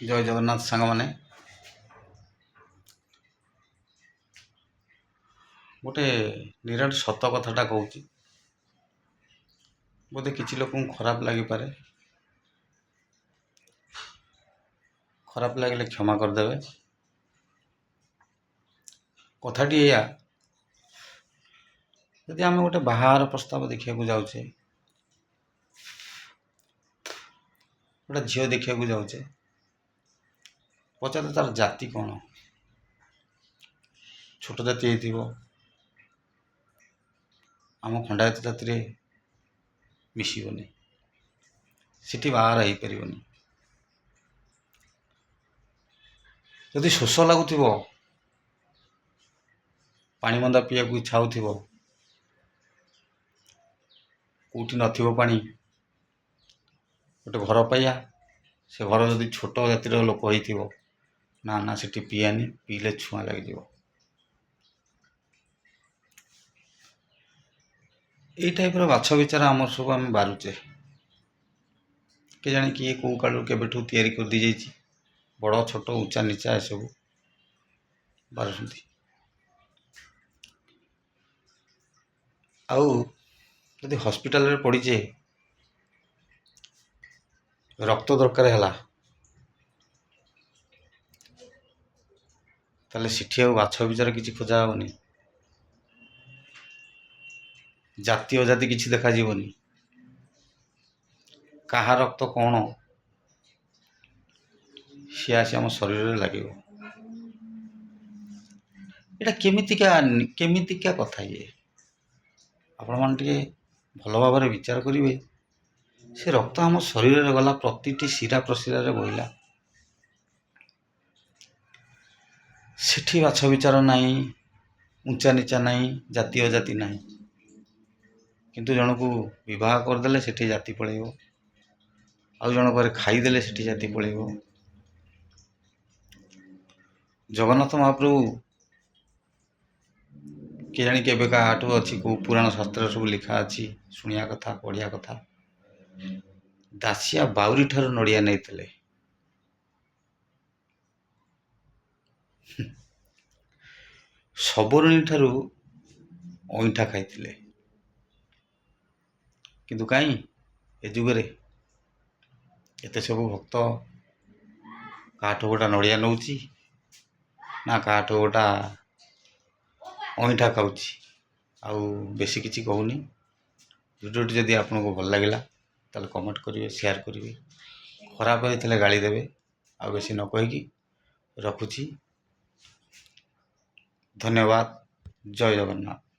जय जगन्नाथ सांग मैंने गोटे निराट सत कथाटा कहूँ बोधे किसी लोक खराब लगिपे खराब लगे क्षमा करदे कथाटी या यदि आम गोटे बाहर प्रस्ताव देखा जाऊे गोटे झील देखा जाऊे पचारे तार जाति कौन छोट जाति आम खंडायत जाति मिसबनी सिटी बाहर हो पारनी जदि शोष लगुथ पानीमंदा पीया को इच्छा हो कौटी नानी गोटे घर पाइया से घर जदि छोट जातिर लोक हो ना ना सेठी पीआनी पीले छुआ लगे यही टाइप बाछ विचार आम सब आम बारुचे के जाने किए कौ कालू के तैयारी कर दी जाइए बड़ छोट उच्चा नीचा ए सब बारुंती आउ जदि हॉस्पिटल पड़ीचे रक्त दरकार है ताले सिठी बाछ विचार किसी खोजा हेनी जाति अजाति किसी देखा जीवनी कहा रक्त कौन सी आसी आम शरीर में लगे यहाँ केमितिका कथा ये आपण मैंने भल भाव विचार करेंगे से रक्त आम शरीर में गला प्रति शिरा प्रशिरा बहला सेठी बाछ विचार नाई ऊंचा नीचा नाई जाति अजाति नाई किंतु जन को विवाह करदे सेठी जाति पलैब आउ जन पर खाईदे सेठी जाति पलैब जगन्नाथ महाप्रभु के जानी के हाटू अच्छी को पुराण शास्त्र सब लिखा अच्छी शुणिया कथा पढ़िया कथा दासिया बाउरी ठार नड़िया नहीं सबरणी ठारू अईठा खाई किंतु कहीं ए जुगे एत सब भक्त काठू गोटा नड़िया नौ ना काठू गोटा अईठा खाऊँ आउ बेसी किसी कहूनी भिडियोटी जदि आपको भल लगे ताल कमेंट करेंगे शेयर करेंगे खराब होता गाली देवे आ बेसी न कहीकि रखुची धन्यवाद जय जगन्नाथ।